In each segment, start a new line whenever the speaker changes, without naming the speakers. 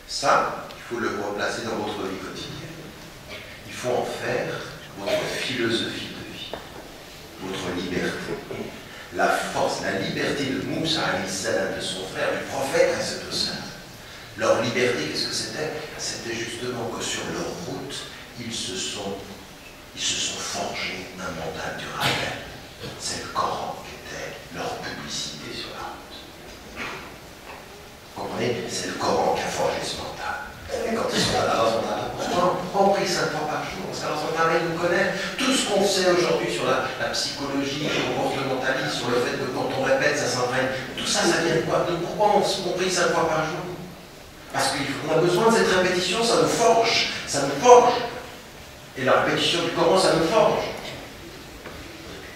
Ça, il faut le replacer dans votre vie quotidienne. Il faut en faire votre philosophie de vie, votre liberté. La force, la liberté de Moussa, de son frère, du prophète, leur liberté, qu'est-ce que c'était? C'était justement que sur leur route, ils se sont forgés un mental du rappel. C'est le Coran qui était leur publicité sur la route. Vous comprenez? C'est le Coran qui a forgé ce mental. Et quand ils sont là, on prie 5 fois par jour, parce qu'Allah nous connaît. Tout ce qu'on sait aujourd'hui sur la psychologie, le comportementalisme, sur le fait que quand on répète, ça s'entraîne, tout ça, ça vient de quoi? De pourquoi on prie 5 fois par jour? Parce qu'on a besoin de cette répétition, ça nous forge, ça nous forge. Et la répétition du Coran, ça nous forge.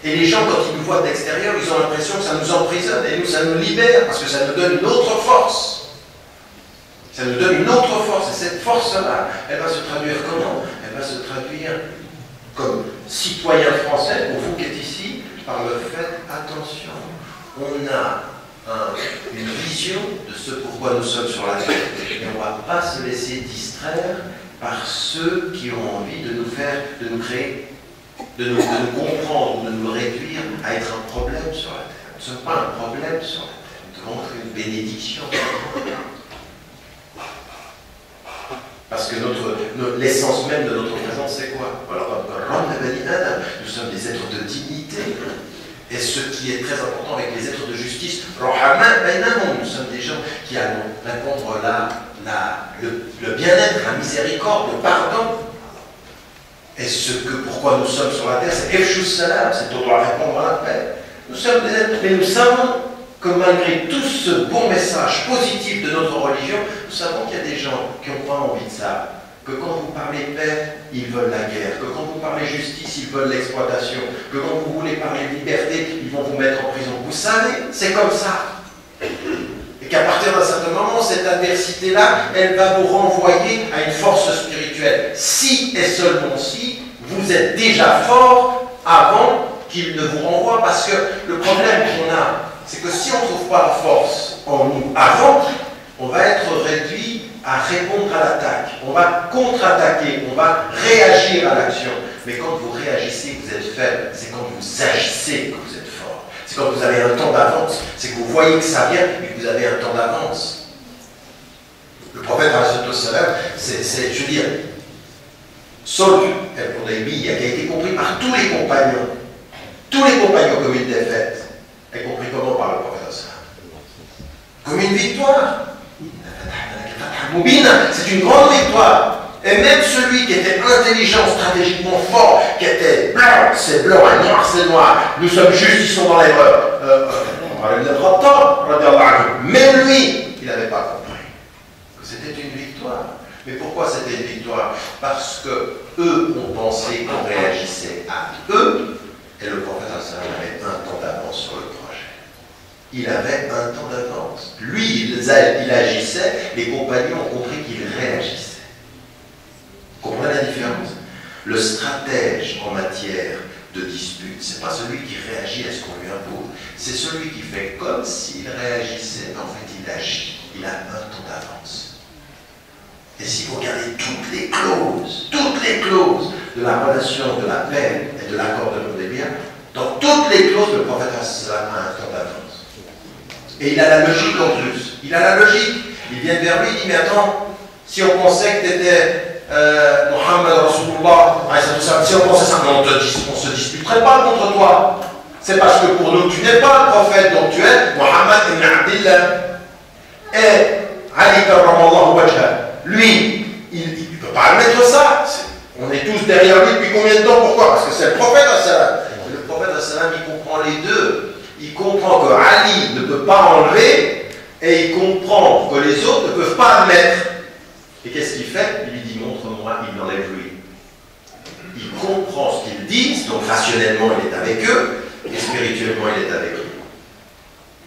Et les gens, quand ils nous voient de l'extérieur, ils ont l'impression que ça nous emprisonne, et nous, ça nous libère, parce que ça nous donne une autre force. Ça nous donne une autre force, et cette force-là, elle va se traduire comment? Elle va se traduire comme citoyen français, pour vous qui êtes ici, par le fait, attention, on a une vision de ce pourquoi nous sommes sur la terre, et on ne va pas se laisser distraire par ceux qui ont envie de nous faire, de nous créer, de nous comprendre, de nous réduire à être un problème sur la terre. Nous ne sommes pas un problème sur la terre, nous devons être une bénédiction. Parce que l'essence même de notre présence, c'est quoi? Alors, nous sommes des êtres de dignité. Et ce qui est très important avec les êtres de justice, nous sommes des gens qui allons répondre le bien-être, la miséricorde, le pardon. Et pourquoi nous sommes sur la terre, c'est Efshus Salam, c'est qu'on doit répondre à la paix. Nous sommes des êtres, mais nous savons que malgré tout ce bon message positif de notre religion, nous savons qu'il y a des gens qui n'ont pas envie de ça. Que quand vous parlez paix, ils veulent la guerre. Que quand vous parlez justice, ils veulent l'exploitation. Que quand vous voulez parler liberté, ils vont vous mettre en prison. Vous savez, c'est comme ça. Et qu'à partir d'un certain moment, cette adversité-là, elle va vous renvoyer à une force spirituelle. Si et seulement si, vous êtes déjà fort avant qu'il ne vous renvoie. Parce que le problème qu'on a, c'est que si on ne trouve pas la force en nous avant, on va être réduit à répondre à l'attaque. On va contre-attaquer, on va réagir à l'action. Mais quand vous réagissez, vous êtes faible. C'est quand vous agissez que vous êtes fort. C'est quand vous avez un temps d'avance. C'est que vous voyez que ça vient et que vous avez un temps d'avance. Le prophète, c'est, je veux dire, Saul, qui a été compris par tous les compagnons. Tous les compagnons comme une défaite. Est compris comment par le prophète? Comme une victoire. C'est une grande victoire. Et même celui qui était intelligent, stratégiquement fort, qui était blanc, c'est blanc, et noir, c'est noir. Nous sommes justes, ils sont dans l'erreur. Mais lui, il n'avait pas compris que c'était une victoire. Mais pourquoi c'était une victoire? Parce que eux ont pensé qu'on réagissait à eux, et le prophète avait un temps d'avance sur le projet. Il avait un temps d'avance. Lui, il agissait, les compagnons ont compris qu'il réagissait. Vous comprenez la différence? Le stratège en matière de dispute, ce n'est pas celui qui réagit à ce qu'on lui impose, c'est celui qui fait comme s'il réagissait, mais en fait il agit. Il a un temps d'avance. Et si vous regardez toutes les clauses de la relation de la paix et de l'accord de l'Hudaybiya, dans toutes les clauses, le prophète a un temps d'avance. Et il a la logique en plus. Il a la logique. Ils viennent vers lui, il dit, mais attends, si on pensait que tu étais Mohammed Rasulullah, si on pensait ça, on ne se disputerait pas contre toi. C'est parce que pour nous, tu n'es pas le prophète, donc tu es Mohammed ibn Abdillah. Et Ali karramallahu wajha. Lui, il ne peut pas admettre ça. On est tous derrière lui depuis combien de temps? Pourquoi? Parce que c'est le prophète assalam. Le prophète assalam, il comprend les deux. Il comprend que Ali ne peut pas enlever et il comprend que les autres ne peuvent pas admettre. Et qu'est-ce qu'il fait? Il lui dit, montre-moi, il enlève lui. Il comprend ce qu'ils disent, donc rationnellement il est avec eux, et spirituellement il est avec eux.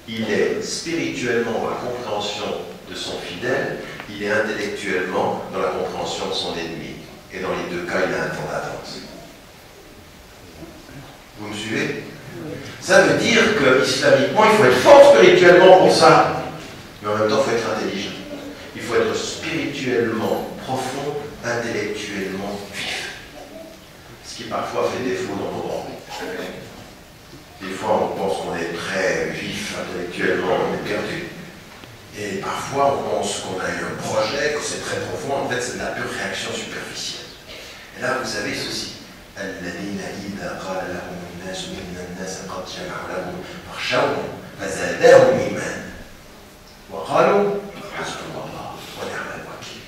Il est spirituellement dans la compréhension de son fidèle, il est intellectuellement dans la compréhension de son ennemi. Et dans les deux cas, il a un temps d'avance. Vous me suivez? Ça veut dire que, islamiquement, il faut être fort spirituellement pour ça. Mais en même temps, il faut être intelligent. Il faut être spirituellement profond, intellectuellement vif. Ce qui parfois fait défaut dans nos rangs. Des fois, on pense qu'on est très vif intellectuellement, on est perdu. Et parfois, on pense qu'on a eu un projet, que c'est très profond. En fait, c'est de la pure réaction superficielle. Et là, vous savez ceci. الذين إذا قال لهم الناس إن الناس قد جمعوا لهم فاخشوهم فزادهم إيمانا وقالوا حسبنا الله ونعم الوكيل.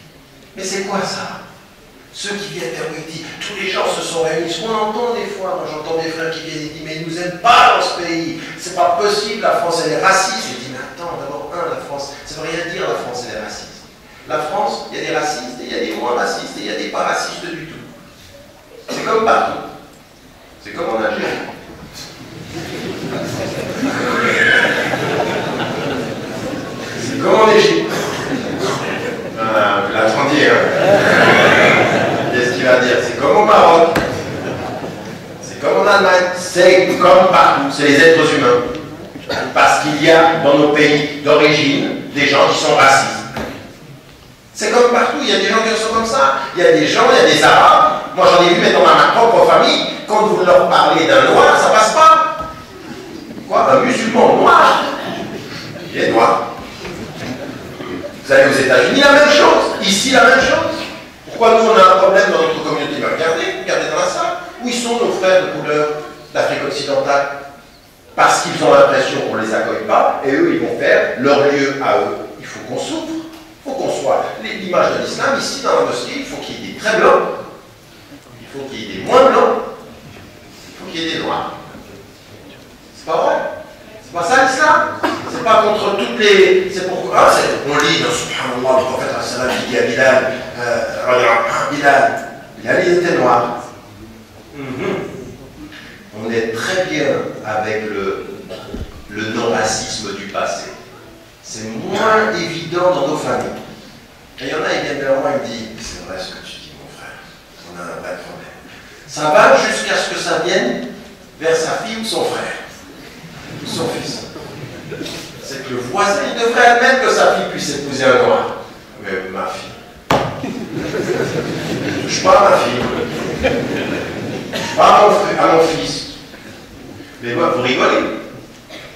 Mais c'est quoi ça? Ceux qui viennent vers nous disent, tous les gens se sont réunis. Ce qu'on entend des fois, moi j'entends des frères qui viennent et disent, mais ils ne nous aiment pas dans ce pays. C'est pas possible, la France elle est raciste. Je dis, mais attends, d'abord, la France, ça veut rien dire, la France elle est raciste. La France, il y a des racistes, et il y a des moins racistes, et il y a des pas racistes du tout. C'est comme partout. C'est comme en Algérie. C'est comme en Égypte. Vous l'attendiez, hein? Qu'est-ce qu'il va dire? C'est comme au Maroc. C'est comme en Allemagne. C'est comme partout. C'est les êtres humains. Parce qu'il y a dans nos pays d'origine des gens qui sont racistes. C'est comme partout. Il y a des gens qui sont comme ça. Il y a des gens, il y a des Arabes. Moi, j'en ai vu, mettons, dans ma propre famille, quand vous leur parlez d'un noir, ça passe pas. Quoi? Un musulman noir? Il est noir. Vous allez aux États-Unis, la même chose. Ici, la même chose. Pourquoi nous, on a un problème dans notre communauté? Regardez dans la salle. Où ils sont nos frères de couleur d'Afrique occidentale? Parce qu'ils ont l'impression qu'on ne les accueille pas, et eux, ils vont faire leur lieu à eux. Il faut qu'on s'ouvre. Il faut qu'on soit l'image de l'islam. Ici, dans la mosquée, il faut qu'il y ait des très blancs. Il faut qu'il y ait des moins blancs. Il faut qu'il y ait des noirs. C'est pas vrai? C'est pas ça l'islam? C'est pas contre toutes les... C'est pourquoi... on lit dans Subhanallah, le prophète al-Salam qui dit à Bilal, Bilal, il était noir. On est très bien avec le non-racisme du passé. C'est moins évident dans nos familles. Et il y en a, ils viennent vers moi et me disent, c'est vrai ce que tu dis, mon frère, on a un vrai problème. Ça va jusqu'à ce que ça vienne vers sa fille ou son frère, ou son fils. C'est que le voisin, il devrait admettre que sa fille puisse épouser un noir. Mais ma fille. Je touche pas à ma fille. Pas à mon fils. Mais moi, vous rigolez.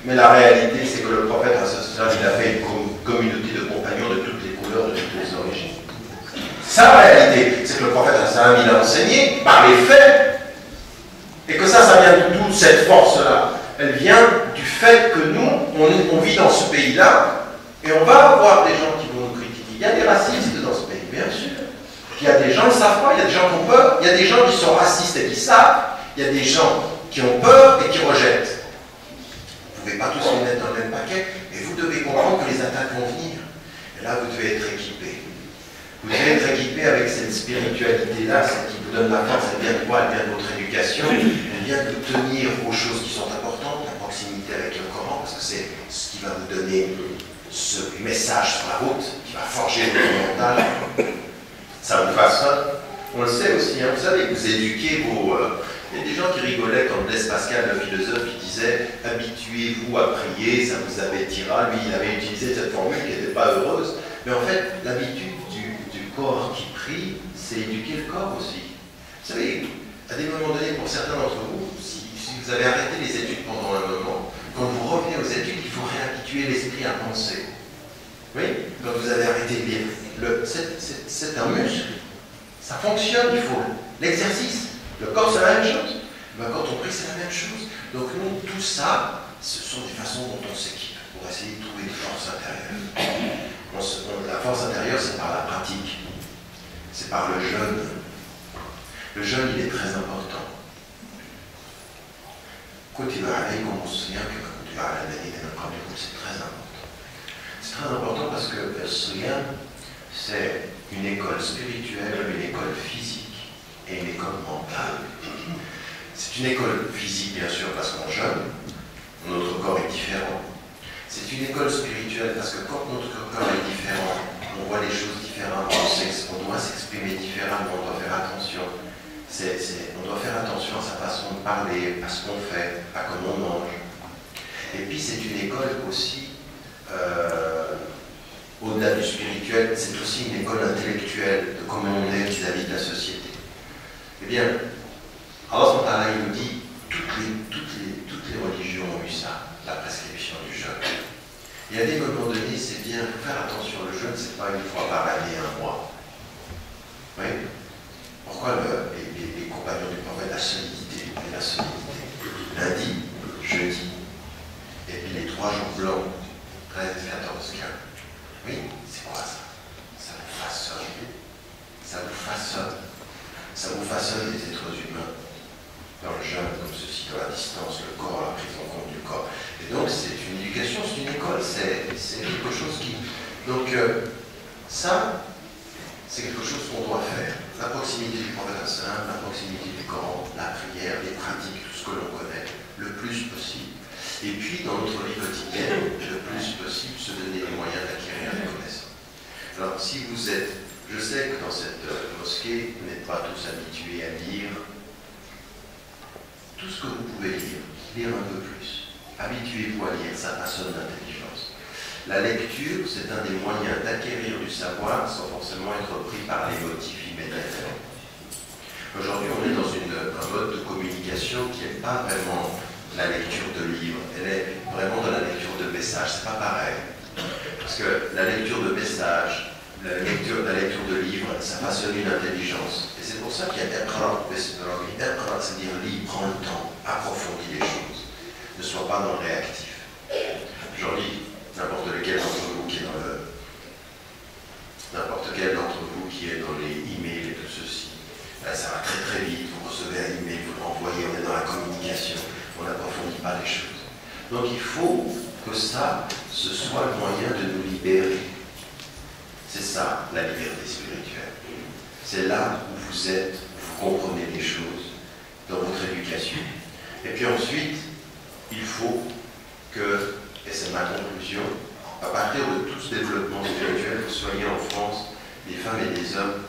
Mais la réalité, c'est que le prophète, il a fait une communauté de compagnons de toutes les couleurs, de toutes les origines. Sa réalité, c'est que le prophète, il a enseigné par les faits. Et que ça vient d'où cette force-là? Elle vient du fait que nous, on vit dans ce pays-là, et on va avoir des gens qui vont nous critiquer. Il y a des racistes dans ce pays, bien sûr. Il y a des gens qui ne savent pas, il y a des gens qui ont peur, il y a des gens qui sont racistes et qui savent, il y a des gens qui ont peur et qui rejettent. Vous ne pouvez pas tous les mettre dans le même paquet, et vous devez comprendre que les attaques vont venir. Et là, vous devez être équipé. Vous devez être équipé avec cette spiritualité-là, celle qui vous donne la force, elle vient de quoi? Elle vient de votre éducation, elle vient de tenir aux choses qui sont importantes, la proximité avec le Coran, parce que c'est ce qui va vous donner ce message sur la route, qui va forger votre mental. Ça vous fasse ça. On le sait aussi, hein, vous savez, vous éduquez vos... il y a des gens qui rigolaient quand Blaise Pascal, le philosophe, qui disait « Habituez-vous à prier, ça vous avertira ». Lui, il avait utilisé cette formule qui n'était pas heureuse. Mais en fait, l'habitude du corps qui prie, c'est éduquer le corps aussi. Vous savez, à des moments donnés, pour certains d'entre vous, si vous avez arrêté les études pendant un moment, quand vous revenez aux études, il faut réhabituer l'esprit à penser. Oui? Quand vous avez arrêté de lire. C'est un muscle. Ça fonctionne, il faut l'exercice. Le corps, c'est la même chose. Ben, quand on prie, c'est la même chose. Donc nous, tout ça, ce sont des façons dont on s'équipe pour essayer de trouver une force intérieure. La force intérieure, c'est par la pratique. C'est par le jeûne. Le jeûne, il est très important. Kutiba alaykum as-siyam kama kutiba ala alladhina min qablikum, c'est très important. C'est très important parce que le siyam, c'est une école spirituelle, une école physique et une école mentale. C'est une école physique, bien sûr, parce qu'on jeûne, notre corps est différent. C'est une école spirituelle parce que quand notre corps est différent, on voit les choses différemment, on doit s'exprimer différemment, on doit faire attention. On doit faire attention à sa façon de parler, à ce qu'on fait, à comment on mange. Et puis c'est une école aussi au-delà du spirituel, c'est aussi une école intellectuelle de comment on est vis-à-vis de la société. Eh bien, Allah il nous dit, toutes les religions ont eu ça, la prescription du jeûne. Et à des moments donnés, c'est bien, il faut faire attention, le jeûne, c'est pas une fois par année, un mois. Oui. Pourquoi les compagnons du prophète, la solidité, lundi, jeudi, et puis les 3 jours blancs, 13, 14, 15. Oui, c'est quoi ça? Ça vous façonne. Ça vous façonne. Ça vous façonne les êtres humains. Dans le jeûne, comme ceci, dans la distance, le corps, la prise en compte du corps. Et donc, c'est une éducation, c'est une école, c'est quelque chose qui... Donc, ça, c'est quelque chose qu'on doit faire. La proximité du prophète saint, la proximité du Coran, la prière, les pratiques, tout ce que l'on connaît, le plus possible. Et puis, dans notre vie quotidienne, le plus possible, se donner les moyens d'acquérir les connaissances. Alors, si vous êtes... Je sais que dans cette mosquée, vous n'êtes pas tous habitués à lire tout ce que vous pouvez lire un peu plus. Habituez-vous à lire, ça façonne l'intelligence. La lecture, c'est un des moyens d'acquérir du savoir sans forcément être pris par les motifs immédiatement. Aujourd'hui, on est dans un mode de communication qui n'est pas vraiment la lecture de livres, elle est vraiment dans la lecture de messages, c'est pas pareil. Parce que la lecture de messages, la lecture de livres, ça façonne une intelligence. Et c'est pour ça qu'il y a Iqra, c'est-à-dire lis, prends le temps, approfondis les choses. Ne sois pas dans le réactif. Aujourd'hui, n'importe quel d'entre vous qui est dans les emails et tout ceci, ben, ça va très très vite, vous recevez un email, vous l'envoyez, on est dans la communication, on n'approfondit pas les choses. Donc il faut que ça, ce soit le moyen de nous libérer. C'est ça, la liberté spirituelle. C'est là où vous êtes, où vous comprenez les choses dans votre éducation. Et puis ensuite, il faut que, et c'est ma conclusion, à partir de tout ce développement spirituel, vous soyez en France des femmes et des hommes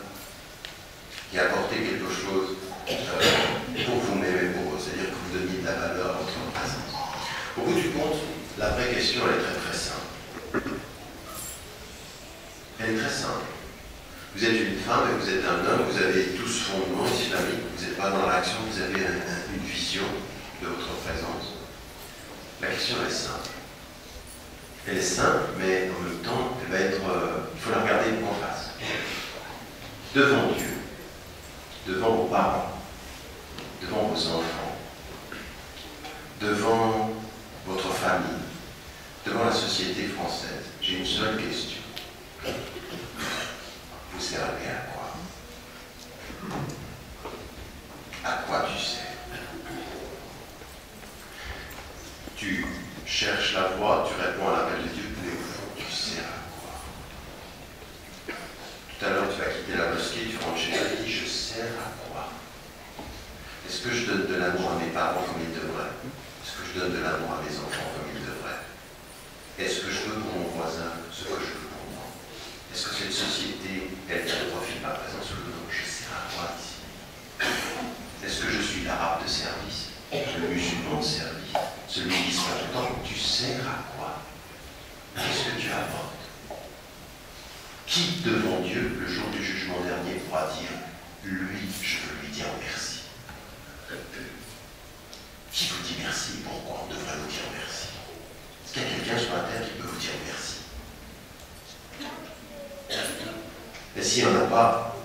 qui apportez quelque chose pour vous-même et pour eux, c'est-à-dire que vous donniez de la valeur à votre présence. Au bout du compte, la vraie question, elle est très très simple. Elle est très simple. Vous êtes une femme et vous êtes un homme, vous avez tous fondements islamiques, vous n'êtes pas dans l'action, vous avez une vision de votre présence. La question est simple. Elle est simple, mais en même temps, elle va être, il faut la regarder en face. Devant Dieu, devant vos parents, devant vos enfants, devant votre famille, devant la société française, j'ai une seule question. Vous servez à quoi? À quoi tu sers? Tu cherches la voie, tu réponds à l'appel de Dieu, mais au fond, tu sers à quoi? Tout à l'heure, tu vas quitter la mosquée, tu rentres chez toi et dis, je sers à quoi? Est-ce que je donne de l'amour à mes parents comme ils devraient? Est-ce que je donne de l'amour à mes enfants comme ils devraient? Est-ce que je veux pour mon voisin ce que je veux pour moi? Est-ce que cette société, elle profite ma présence ou non? Je sers à quoi ici? Est-ce que je suis l'arabe de service? Le musulman de service? Celui qui se fait tout le temps? Tu sers à quoi? Qu'est-ce que tu apportes? Qui devant Dieu, le jour du jugement dernier, pourra dire, lui, je veux lui dire merci? Qui vous dit merci? Pourquoi on devrait vous dire merci? Est-ce qu'il y a quelqu'un sur la terre qui peut vous dire merci? Et s'il n'y en a pas,